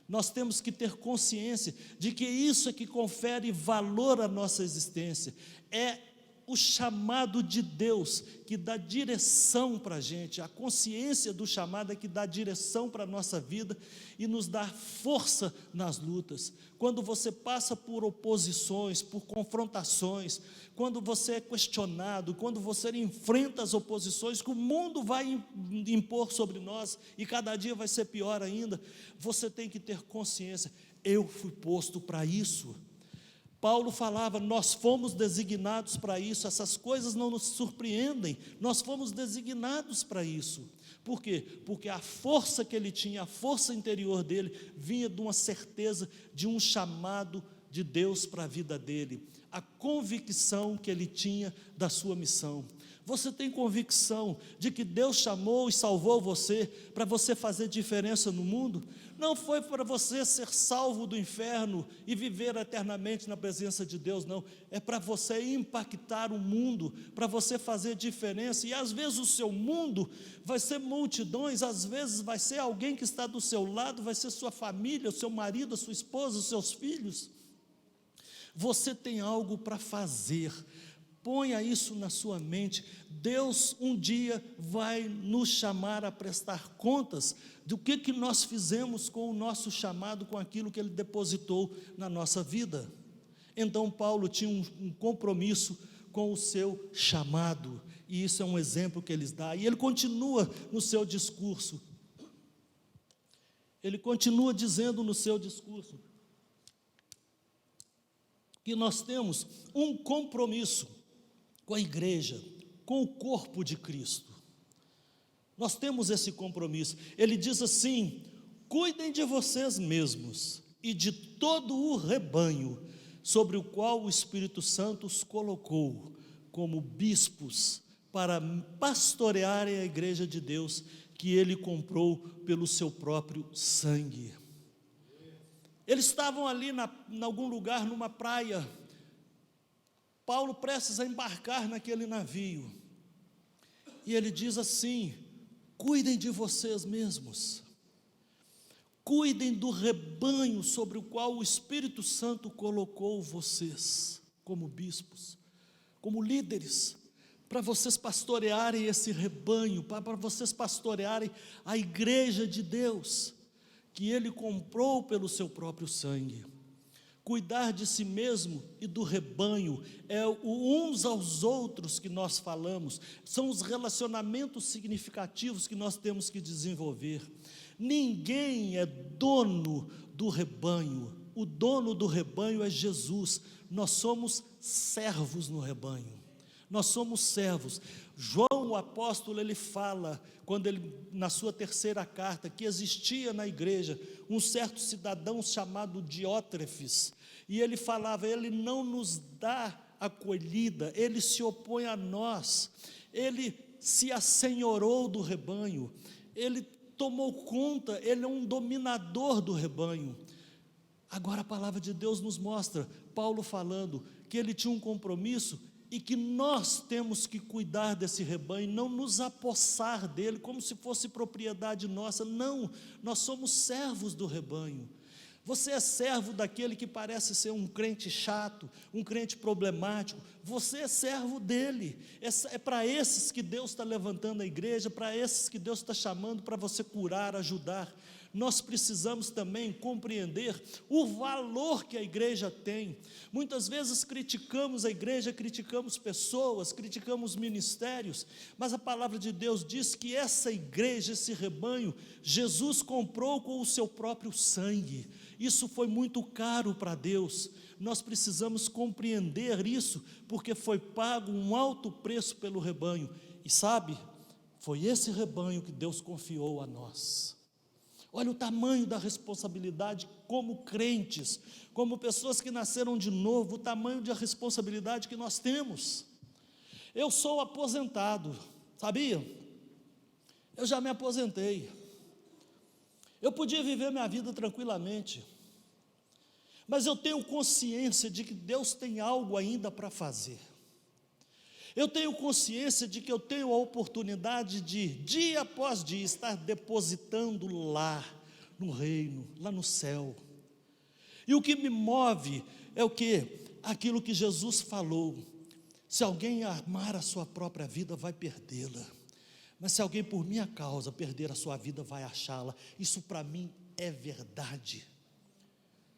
Nós temos que ter consciência de que isso é que confere valor à nossa existência. É o chamado de Deus que dá direção para a gente, a consciência do chamado é que dá direção para a nossa vida e nos dá força nas lutas. Quando você passa por oposições, por confrontações, quando você é questionado, quando você enfrenta as oposições que o mundo vai impor sobre nós, e cada dia vai ser pior ainda, você tem que ter consciência: eu fui posto para isso. Paulo falava: nós fomos designados para isso, essas coisas não nos surpreendem, nós fomos designados para isso. Por quê? Porque a força que ele tinha, a força interior dele, vinha de uma certeza de um chamado de Deus para a vida dele, a convicção que ele tinha da sua missão. Você tem convicção de que Deus chamou e salvou você para você fazer diferença no mundo? Não foi para você ser salvo do inferno e viver eternamente na presença de Deus, não. É para você impactar o mundo, para você fazer diferença. E às vezes o seu mundo vai ser multidões, às vezes vai ser alguém que está do seu lado, vai ser sua família, o seu marido, a sua esposa, os seus filhos. Você tem algo para fazer. Ponha isso na sua mente. Deus um dia vai nos chamar a prestar contas do que nós fizemos com o nosso chamado, com aquilo que Ele depositou na nossa vida. Então Paulo tinha um compromisso com o seu chamado, e isso é um exemplo que ele dá. E ele continua no seu discurso. Ele continua dizendo no seu discurso que nós temos um compromisso com a igreja, com o corpo de Cristo. Nós temos esse compromisso. Ele diz assim: cuidem de vocês mesmos e de todo o rebanho sobre o qual o Espírito Santo os colocou como bispos para pastorearem a igreja de Deus que Ele comprou pelo seu próprio sangue. Eles estavam ali em algum lugar, numa praia, Paulo prestes a embarcar naquele navio, e ele diz assim: cuidem de vocês mesmos, cuidem do rebanho sobre o qual o Espírito Santo colocou vocês, como bispos, como líderes, para vocês pastorearem esse rebanho, para vocês pastorearem a igreja de Deus, que Ele comprou pelo seu próprio sangue. Cuidar de si mesmo e do rebanho é o uns aos outros que nós falamos, são os relacionamentos significativos que nós temos que desenvolver. Ninguém é dono do rebanho, o dono do rebanho é Jesus. Nós somos servos no rebanho, nós somos servos. João, o apóstolo, ele fala, quando ele, na sua terceira carta, que existia na igreja um certo cidadão chamado Diótrefes, e ele falava: ele não nos dá acolhida, ele se opõe a nós, ele se assenhorou do rebanho, Ele tomou conta, Ele é um dominador do rebanho. Agora a palavra de Deus nos mostra, Paulo falando, que Ele tinha um compromisso, e que nós temos que cuidar desse rebanho, não nos apossar dele, como se fosse propriedade nossa. Não, nós somos servos do rebanho. Você é servo daquele que parece ser um crente chato, um crente problemático. Você é servo dele. É para esses que Deus está levantando a igreja, para esses que Deus está chamando para você curar, ajudar. Nós precisamos também compreender o valor que a igreja tem. Muitas vezes criticamos a igreja, criticamos pessoas, criticamos ministérios, mas a palavra de Deus diz que essa igreja, esse rebanho, Jesus comprou com o seu próprio sangue. Isso foi muito caro para Deus. Nós precisamos compreender isso, porque foi pago um alto preço pelo rebanho. E sabe, foi esse rebanho que Deus confiou a nós. Olha o tamanho da responsabilidade como crentes, como pessoas que nasceram de novo, o tamanho da responsabilidade que nós temos. Eu sou aposentado, sabia? Eu já me aposentei. Eu podia viver minha vida tranquilamente, mas eu tenho consciência de que Deus tem algo ainda para fazer. Eu tenho consciência de que eu tenho a oportunidade de, dia após dia, estar depositando lá no reino, lá no céu. E o que me move é o quê? Aquilo que Jesus falou: se alguém amar a sua própria vida, vai perdê-la, mas se alguém por minha causa perder a sua vida, vai achá-la. Isso para mim é verdade.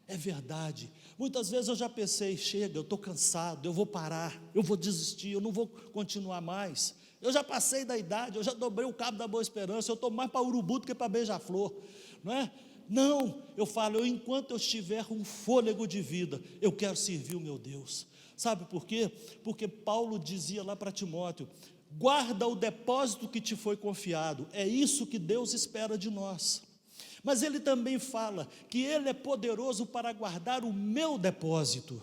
É verdade. Muitas vezes eu já pensei, chega, eu estou cansado, eu vou parar, eu vou desistir, eu não vou continuar mais. Eu já passei da idade, eu já dobrei o cabo da Boa Esperança, eu estou mais para urubu do que para beija-flor, não é? Não, eu falo, enquanto eu estiver com fôlego de vida, eu quero servir o meu Deus. Sabe por quê? Porque Paulo dizia lá para Timóteo: guarda o depósito que te foi confiado. É isso que Deus espera de nós. Mas ele também fala que Ele é poderoso para guardar o meu depósito.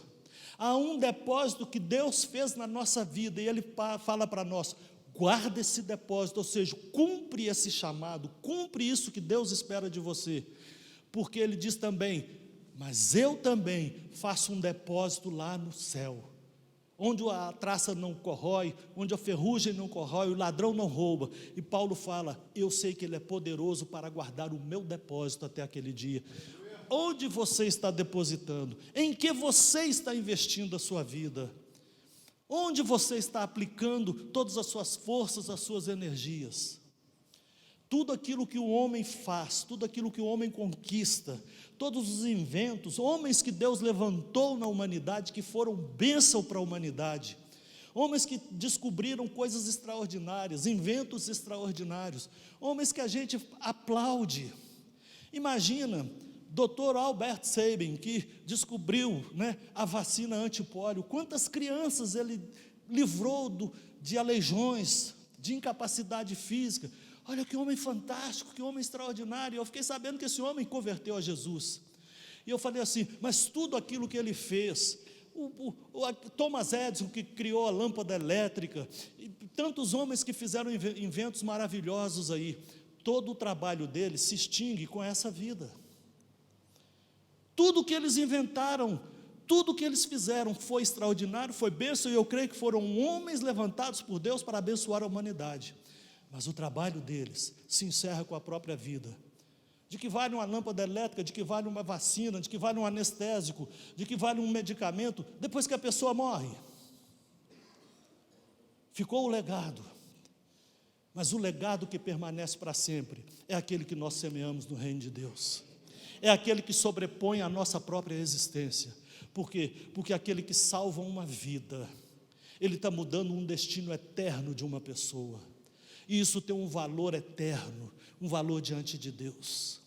Há um depósito que Deus fez na nossa vida, e Ele fala para nós: guarda esse depósito, ou seja, cumpre esse chamado, cumpre isso que Deus espera de você. Porque Ele diz também: mas eu também faço um depósito lá no céu, onde a traça não corrói, onde a ferrugem não corrói, o ladrão não rouba. E Paulo fala: eu sei que Ele é poderoso para guardar o meu depósito até aquele dia. Onde você está depositando? Em que você está investindo a sua vida? Onde você está aplicando todas as suas forças, as suas energias? Tudo aquilo que o homem faz, tudo aquilo que o homem conquista, todos os inventos, homens que Deus levantou na humanidade, que foram bênção para a humanidade, homens que descobriram coisas extraordinárias, inventos extraordinários, homens que a gente aplaude. Imagina, Dr. Albert Sabin, que descobriu, a vacina antipólio, quantas crianças ele livrou de aleijões, de incapacidade física. Olha que homem fantástico, que homem extraordinário. Eu fiquei sabendo que esse homem converteu a Jesus. E eu falei assim, mas tudo aquilo que ele fez, Thomas Edison, que criou a lâmpada elétrica, e tantos homens que fizeram inventos maravilhosos aí, todo o trabalho deles se extingue com essa vida. Tudo que eles inventaram, tudo que eles fizeram foi extraordinário, foi bênção, e eu creio que foram homens levantados por Deus para abençoar a humanidade. Mas o trabalho deles se encerra com a própria vida. De que vale uma lâmpada elétrica, de que vale uma vacina, de que vale um anestésico, de que vale um medicamento, depois que a pessoa morre. Ficou o legado. Mas o legado que permanece para sempre é aquele que nós semeamos no reino de Deus. É aquele que sobrepõe a nossa própria existência. Por quê? Porque aquele que salva uma vida, ele está mudando um destino eterno de uma pessoa. E isso tem um valor eterno, um valor diante de Deus.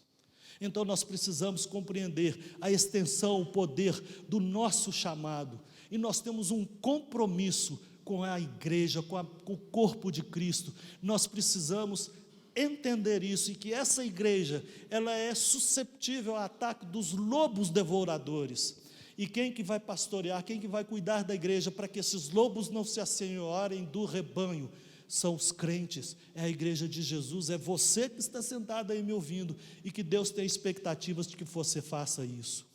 Então nós precisamos compreender a extensão, o poder do nosso chamado. E nós temos um compromisso com a igreja, com o corpo de Cristo. Nós precisamos entender isso, e que essa igreja, ela é susceptível ao ataque dos lobos devoradores. E quem que vai pastorear, quem que vai cuidar da igreja para que esses lobos não se assenhorem do rebanho? são os crentes, é a igreja de Jesus, é você que está sentado aí me ouvindo, e que Deus tem expectativas de que você faça isso.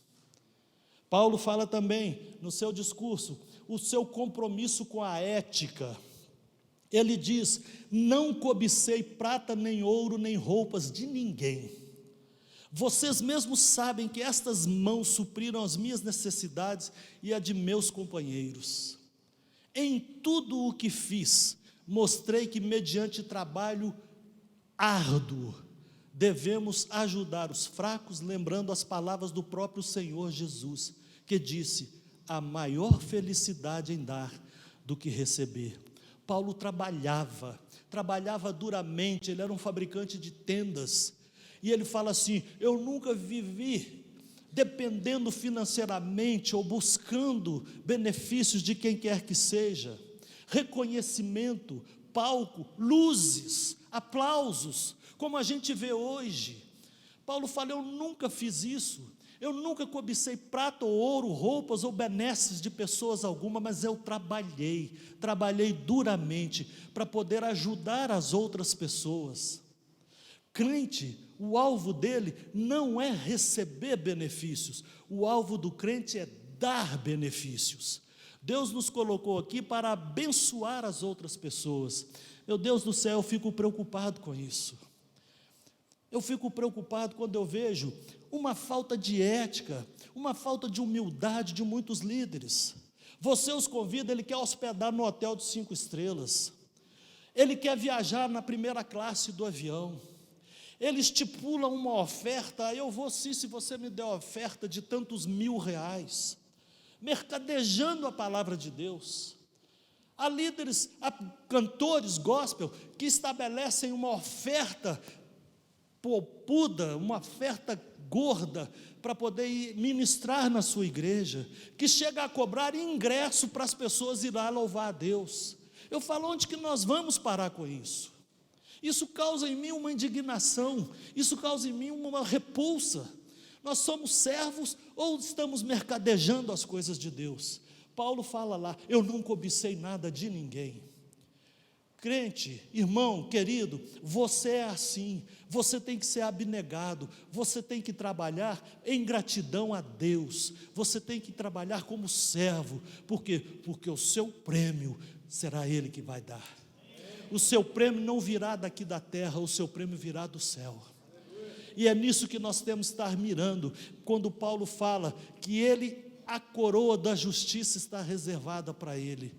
Paulo fala também, no seu discurso, o seu compromisso com a ética. Ele diz: não cobicei prata, nem ouro, nem roupas de ninguém. Vocês mesmos sabem que estas mãos supriram as minhas necessidades e a de meus companheiros. Em tudo o que fiz, mostrei que mediante trabalho árduo, devemos ajudar os fracos, lembrando as palavras do próprio Senhor Jesus, que disse: há maior felicidade em dar do que receber. Paulo trabalhava duramente, ele era um fabricante de tendas, e ele fala assim: eu nunca vivi dependendo financeiramente ou buscando benefícios de quem quer que seja, reconhecimento, palco, luzes, aplausos, como a gente vê hoje. Paulo fala: eu nunca fiz isso, eu nunca cobicei prata ou ouro, roupas ou benesses de pessoas alguma, mas eu trabalhei duramente para poder ajudar as outras pessoas. Crente, o alvo dele não é receber benefícios, o alvo do crente é dar benefícios. Deus nos colocou aqui para abençoar as outras pessoas. Meu Deus do céu, eu fico preocupado com isso. Eu fico preocupado quando eu vejo uma falta de ética, uma falta de humildade de muitos líderes. Você os convida, ele quer hospedar no hotel de 5 estrelas, ele quer viajar na primeira classe do avião, ele estipula uma oferta: eu vou sim, se você me der a oferta de tantos R$1.000, mercadejando a palavra de Deus. Há líderes, há cantores gospel que estabelecem uma oferta popuda, uma oferta gorda, para poder ministrar na sua igreja, que chega a cobrar ingresso para as pessoas ir lá louvar a Deus. Eu falo: onde que nós vamos parar com isso? Isso causa em mim uma indignação, isso causa em mim uma repulsa. Nós somos servos ou estamos mercadejando as coisas de Deus? Paulo fala lá: eu não cobicei nada de ninguém. Crente, irmão, querido, você é assim, você tem que ser abnegado, você tem que trabalhar em gratidão a Deus, você tem que trabalhar como servo. Por quê? Porque o seu prêmio será Ele que vai dar. O seu prêmio não virá daqui da terra, o seu prêmio virá do céu. E é nisso que nós temos que estar mirando, quando Paulo fala que a coroa da justiça está reservada para ele.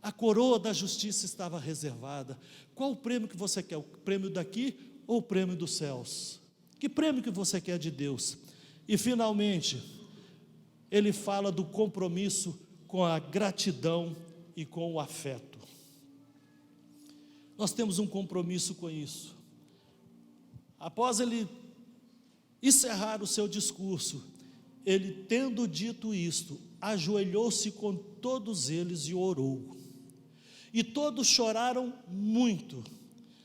A coroa da justiça estava reservada. Qual o prêmio que você quer? O prêmio daqui ou o prêmio dos céus? Que prêmio que você quer de Deus? E finalmente, ele fala do compromisso com a gratidão e com o afeto. Nós temos um compromisso com isso. Após ele encerrar o seu discurso, ele, tendo dito isto, ajoelhou-se com todos eles e orou. E todos choraram muito,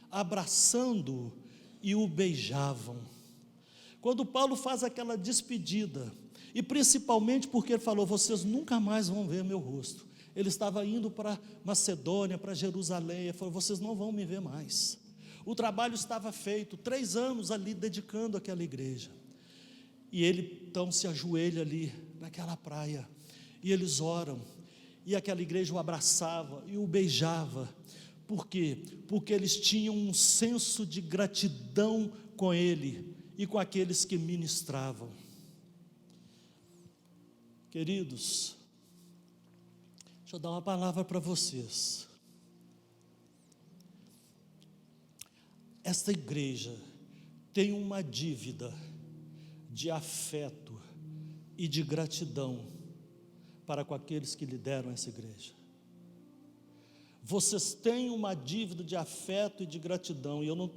abraçando-o e o beijavam. Quando Paulo faz aquela despedida, e principalmente porque ele falou: vocês nunca mais vão ver meu rosto. Ele estava indo para Macedônia, para Jerusalém. Ele falou: vocês não vão me ver mais. O trabalho estava feito, 3 anos ali dedicando àquela igreja. E ele então se ajoelha ali naquela praia, e eles oram, e aquela igreja o abraçava e o beijava. Por quê? Porque eles tinham um senso de gratidão com ele e com aqueles que ministravam. Queridos, deixa eu dar uma palavra para vocês. Esta igreja tem uma dívida de afeto e de gratidão para com aqueles que lideram essa igreja. Vocês têm uma dívida de afeto e de gratidão, e eu não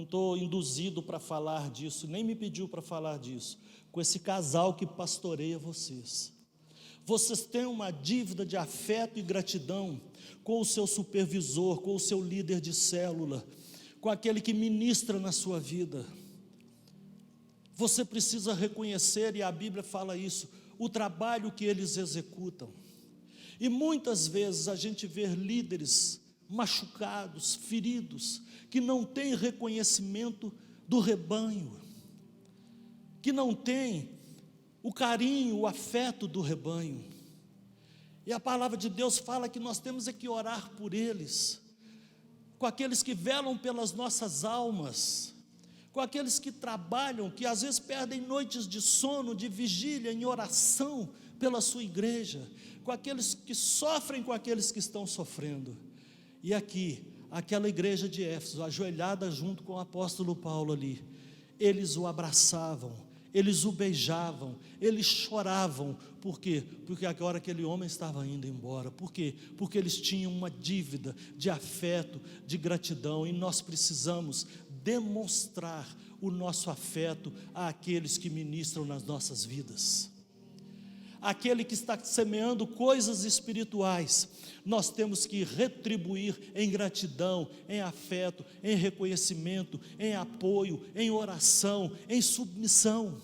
estou induzido para falar disso, nem me pediu para falar disso, com esse casal que pastoreia vocês. Vocês têm uma dívida de afeto e gratidão com o seu supervisor, com o seu líder de célula, com aquele que ministra na sua vida. Você precisa reconhecer, e a Bíblia fala isso, o trabalho que eles executam. E muitas vezes a gente vê líderes machucados, feridos, que não têm reconhecimento do rebanho, que não têm o carinho, o afeto do rebanho. E a palavra de Deus fala que nós temos que orar por eles, com aqueles que velam pelas nossas almas, com aqueles que trabalham, que às vezes perdem noites de sono, de vigília, em oração pela sua igreja, com aqueles que sofrem com aqueles que estão sofrendo. E aqui, aquela igreja de Éfeso, ajoelhada junto com o apóstolo Paulo ali, eles o abraçavam, eles o beijavam, eles choravam. Por quê? Porque agora aquele homem estava indo embora. Por quê? Porque eles tinham uma dívida de afeto, de gratidão, e nós precisamos demonstrar o nosso afeto àqueles que ministram nas nossas vidas. Aquele que está semeando coisas espirituais, nós temos que retribuir em gratidão, em afeto, em reconhecimento, em apoio, em oração, em submissão.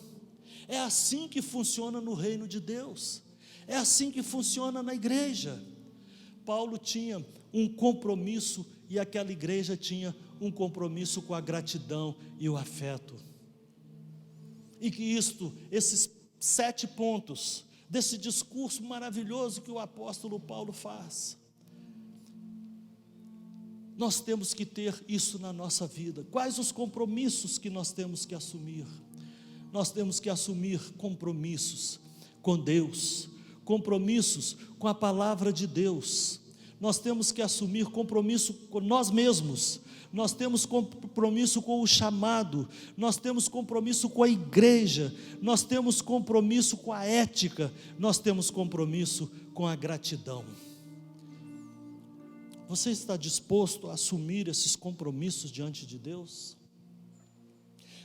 É assim que funciona no reino de Deus, é assim que funciona na igreja. Paulo tinha um compromisso, e aquela igreja tinha um compromisso com a gratidão e o afeto. E que esses 7 pontos desse discurso maravilhoso que o apóstolo Paulo faz, nós temos que ter isso na nossa vida. Quais os compromissos que nós temos que assumir? Nós temos que assumir compromissos com Deus, compromissos com a palavra de Deus. Nós temos que assumir compromisso com nós mesmos. Nós temos compromisso com o chamado, nós temos compromisso com a igreja, nós temos compromisso com a ética, nós temos compromisso com a gratidão. Você está disposto a assumir esses compromissos diante de Deus?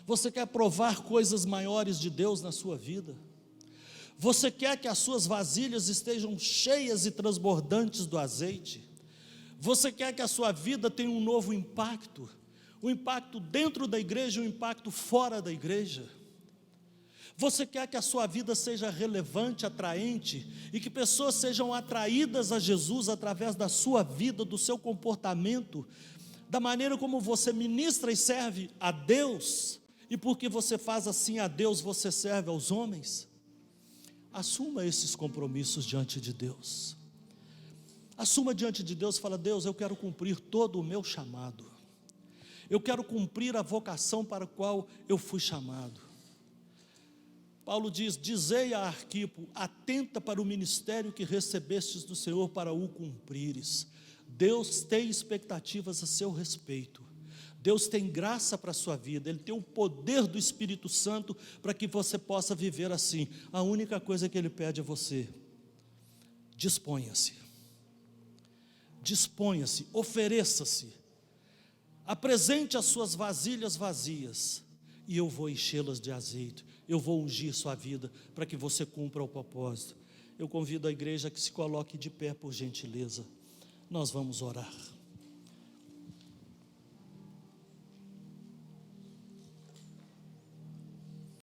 Você quer provar coisas maiores de Deus na sua vida? Você quer que as suas vasilhas estejam cheias e transbordantes do azeite? Você quer que a sua vida tenha um novo impacto? Um impacto dentro da igreja, um impacto fora da igreja? Você quer que a sua vida seja relevante, atraente, e que pessoas sejam atraídas a Jesus através da sua vida, do seu comportamento, da maneira como você ministra e serve a Deus, e porque você faz assim a Deus, você serve aos homens? Assuma esses compromissos diante de Deus. Assuma diante de Deus e fala: Deus, eu quero cumprir todo o meu chamado, eu quero cumprir a vocação para a qual eu fui chamado. Paulo diz: dizei a Arquipo, atenta para o ministério que recebestes do Senhor para o cumprires. Deus tem expectativas a seu respeito, Deus tem graça para a sua vida, Ele tem o poder do Espírito Santo para que você possa viver assim. A única coisa que Ele pede a você: disponha-se. Disponha-se, ofereça-se, apresente as suas vasilhas vazias, e eu vou enchê-las de azeite, eu vou ungir sua vida, para que você cumpra o propósito. Eu convido a igreja que se coloque de pé, por gentileza, nós vamos orar.